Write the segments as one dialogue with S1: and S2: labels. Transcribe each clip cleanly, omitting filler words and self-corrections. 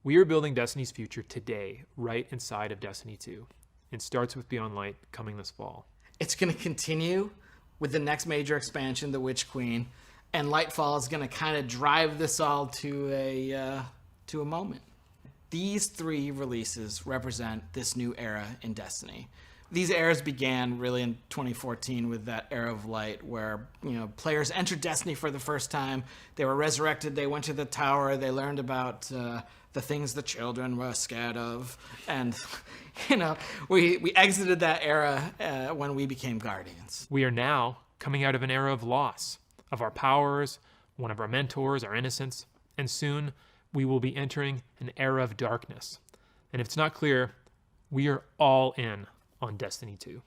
S1: We are building Destiny's future today, right inside of Destiny 2. It starts with Beyond Light coming this fall.
S2: It's going to continue with the next major expansion, the Witch Queen, and Lightfall is going to kind of drive this all to a moment. These 3 releases represent this new era in Destiny. These eras began really in 2014 with that era of light where, players entered Destiny for the first time. They were resurrected. They went to the tower. They learned about the things the children were scared of. And, we exited that era when we became Guardians.
S1: We are now coming out of an era of loss of our powers, one of our mentors, our innocence, and soon we will be entering an era of darkness. And if it's not clear, we are all in on Destiny 2.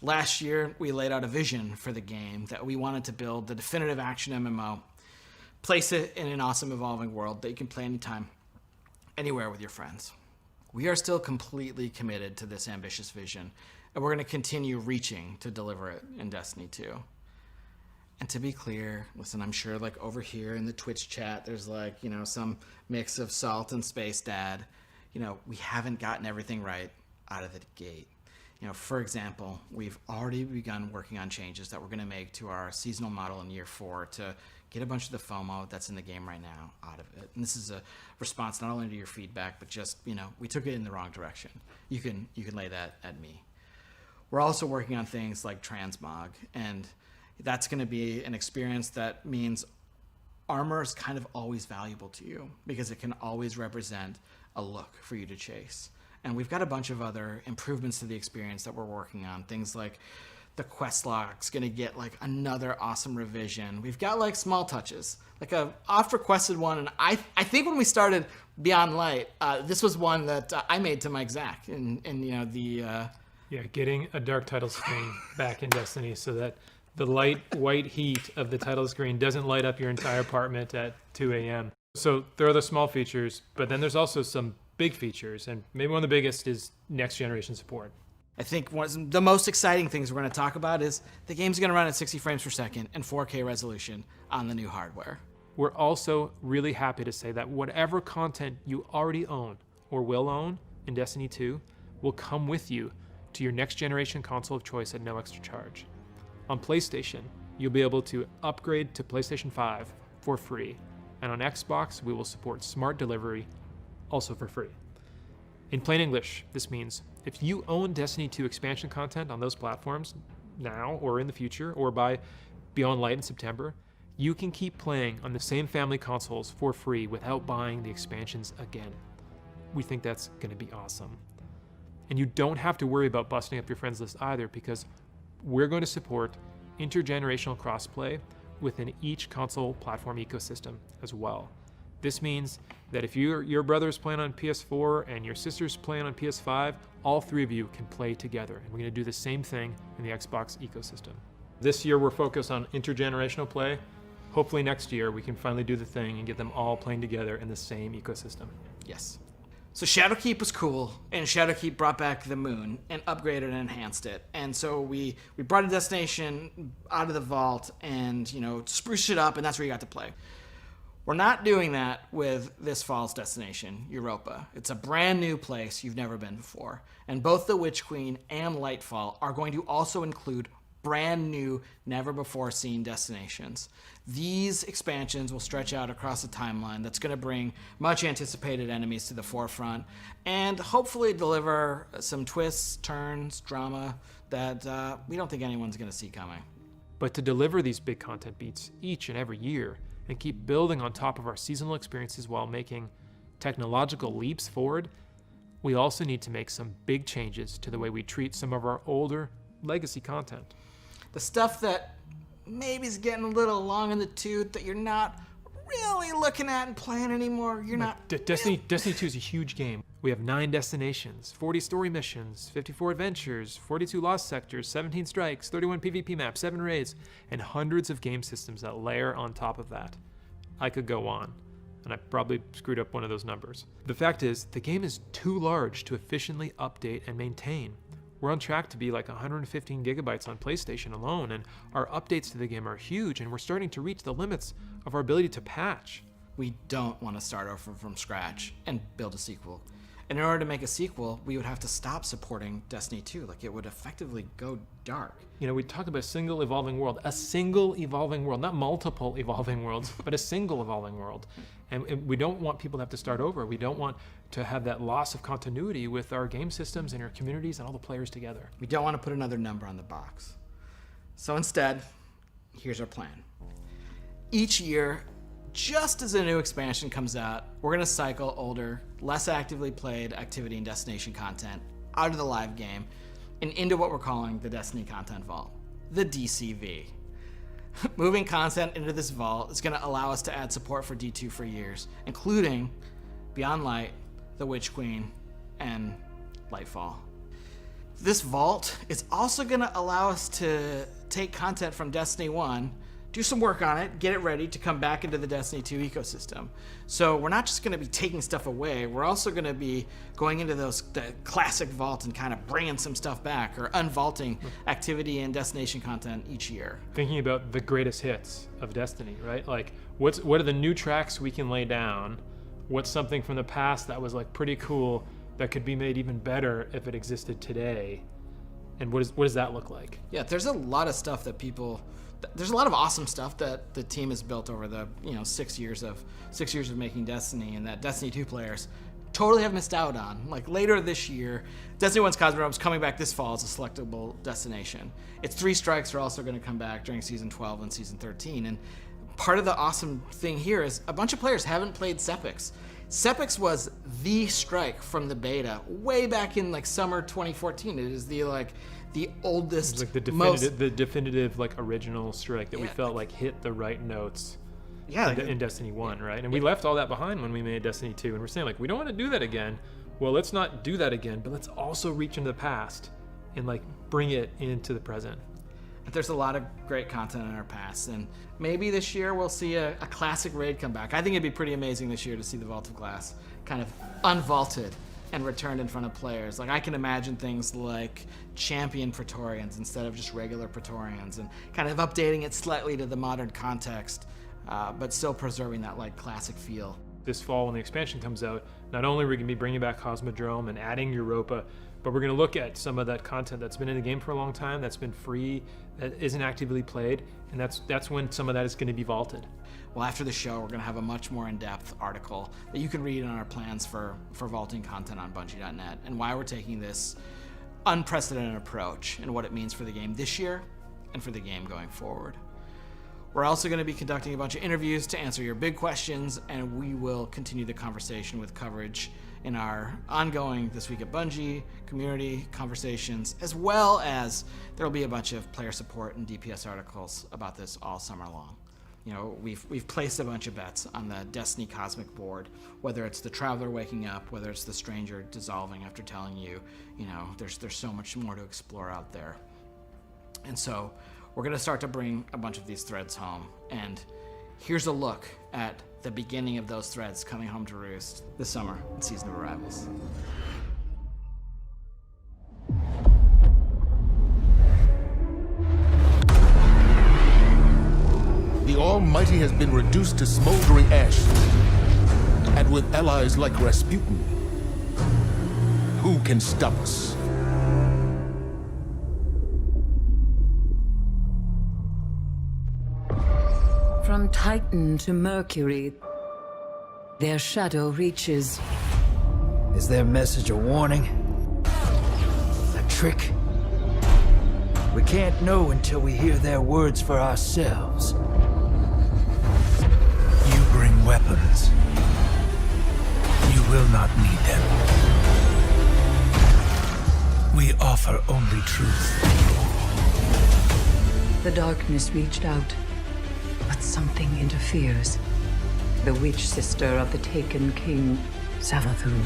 S2: Last year, we laid out a vision for the game that we wanted to build the definitive action MMO, place it in an awesome evolving world that you can play anytime, anywhere with your friends. We are still completely committed to this ambitious vision, and we're going to continue reaching to deliver it in Destiny 2. And to be clear, listen, I'm sure over here in the Twitch chat, there's some mix of salt and space dad. We haven't gotten everything right out of the gate. For example, we've already begun working on changes that we're going to make to our seasonal model in year 4 to get a bunch of the FOMO that's in the game right now out of it. And this is a response not only to your feedback, but just, we took it in the wrong direction. You can lay that at me. We're also working on things like transmog, and that's going to be an experience that means armor is kind of always valuable to you because it can always represent a look for you to chase. And we've got a bunch of other improvements to the experience that we're working on. Things like the quest log's going to get another awesome revision. We've got small touches, a oft requested one. And I think when we started Beyond Light, this was one that I made to Mike Zach
S1: getting a dark title screen back in Destiny so that the light white heat of the title screen doesn't light up your entire apartment at 2 a.m. So there are the small features, but then there's also some big features, and maybe one of the biggest is next generation support.
S2: I think one of the most exciting things we're going to talk about is the game's going to run at 60 frames per second and 4K resolution on the new hardware.
S1: We're also really happy to say that whatever content you already own or will own in Destiny 2 will come with you to your next generation console of choice at no extra charge. On PlayStation, you'll be able to upgrade to PlayStation 5 for free, and on Xbox, we will support smart delivery also for free. In plain English, this means if you own Destiny 2 expansion content on those platforms now or in the future or by Beyond Light in September, you can keep playing on the same family consoles for free without buying the expansions again. We think that's going to be awesome. And you don't have to worry about busting up your friends list either because we're going to support intergenerational crossplay within each console platform ecosystem as well. This means that if your brother's playing on PS4 and your sister's playing on PS5, all 3 of you can play together. And we're going to do the same thing in the Xbox ecosystem. This year we're focused on intergenerational play. Hopefully next year we can finally do the thing and get them all playing together in the same ecosystem.
S2: Yes. So Shadowkeep was cool, and Shadowkeep brought back the moon and upgraded and enhanced it. And so we brought a destination out of the vault and, spruced it up, and that's where you got to play. We're not doing that with this fall's destination, Europa. It's a brand new place you've never been before. And both the Witch Queen and Lightfall are going to also include brand new, never before seen destinations. These expansions will stretch out across a timeline that's going to bring much anticipated enemies to the forefront and hopefully deliver some twists, turns, drama that we don't think anyone's going to see coming.
S1: But to deliver these big content beats each and every year and keep building on top of our seasonal experiences while making technological leaps forward, we also need to make some big changes to the way we treat some of our older legacy content.
S2: The stuff that maybe is getting a little long in the tooth that you're not really looking at and playing anymore. You're not.
S1: Destiny 2 is a huge game. We have 9 destinations, 40 story missions, 54 adventures, 42 lost sectors, 17 strikes, 31 PvP maps, 7 raids, and hundreds of game systems that layer on top of that. I could go on, and I probably screwed up one of those numbers. The fact is, the game is too large to efficiently update and maintain. We're on track to be like 115 gigabytes on PlayStation alone, and our updates to the game are huge, and we're starting to reach the limits of our ability to patch.
S2: We don't want to start over from scratch and build a sequel. And in order to make a sequel, we would have to stop supporting Destiny 2. Like, it would effectively go dark.
S1: You know, we talk about a single evolving world, not multiple evolving worlds, but a single evolving world. And we don't want people to have to start over. We don't want to have that loss of continuity with our game systems and our communities and all the players together.
S2: We don't want to put another number on the box. So instead, here's our plan. Each year, just as a new expansion comes out, we're going to cycle older, less actively played activity and destination content out of the live game and into what we're calling the Destiny Content Vault, the DCV. Moving content into this vault is going to allow us to add support for D2 for years, including Beyond Light, The Witch Queen, and Lightfall. This vault is also going to allow us to take content from Destiny 1, do some work on it, get it ready to come back into the Destiny 2 ecosystem. So we're not just going to be taking stuff away, we're also going to be going into the classic vault and kind of bringing some stuff back, or unvaulting activity and destination content each year.
S1: Thinking about the greatest hits of Destiny, right? Like, what are the new tracks we can lay down? What's something from the past that was like pretty cool that could be made even better if it existed today? And what does that look like?
S2: Yeah, there's a lot of stuff that there's a lot of awesome stuff that the team has built over the 6 years of making Destiny, and that Destiny 2 players totally have missed out on. Like, later this year, Destiny 1's Cosmodrome is coming back this fall as a selectable destination. Its 3 strikes are also going to come back during Season 12 and Season 13, and part of the awesome thing here is a bunch of players haven't played Sepix. Sepix was the strike from the beta way back in like summer 2014. It is the oldest,
S1: like the definitive like original strike that we felt like hit the right notes.
S2: Yeah,
S1: in Destiny 1, right? And we left all that behind when we made Destiny 2, and we're saying like, we don't want to do that again. Well, let's not do that again, but let's also reach into the past and like bring it into the present.
S2: There's a lot of great content in our past, and maybe this year we'll see a classic raid come back. I think it'd be pretty amazing this year to see the Vault of Glass kind of unvaulted and returned in front of players. Like, I can imagine things like champion Praetorians instead of just regular Praetorians, and kind of updating it slightly to the modern context, but still preserving that like classic feel.
S1: This fall when the expansion comes out, not only are we going to be bringing back Cosmodrome and adding Europa, but we're going to look at some of that content that's been in the game for a long time, that's been free, that isn't actively played, and that's when some of that is going to be vaulted.
S2: Well, after the show, we're going to have a much more in-depth article that you can read on our plans for vaulting content on Bungie.net, and why we're taking this unprecedented approach and what it means for the game this year and for the game going forward. We're also going to be conducting a bunch of interviews to answer your big questions, and we will continue the conversation with coverage in our ongoing This Week at Bungie community conversations, as well as there will be a bunch of player support and DPS articles about this all summer long. You know, we've placed a bunch of bets on the Destiny Cosmic board, whether it's the Traveler waking up, whether it's the Stranger dissolving after telling you, there's so much more to explore out there. And so we're going to start to bring a bunch of these threads home, and here's a look at the beginning of those threads coming home to roost this summer in Season of Arrivals.
S3: The Almighty has been reduced to smoldering ash, and with allies like Rasputin, who can stop us?
S4: From Titan to Mercury, their shadow reaches.
S5: Is their message a warning? A trick? We can't know until we hear their words for ourselves. You bring weapons. You will not need them. We offer only truth.
S4: The darkness reached out, but something interferes. The witch sister of the taken king, Savathun.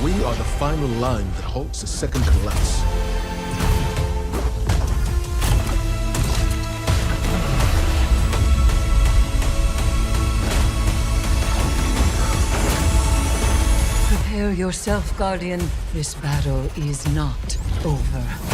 S3: We are the final line that halts the second collapse.
S4: Prepare yourself, Guardian. This battle is not over.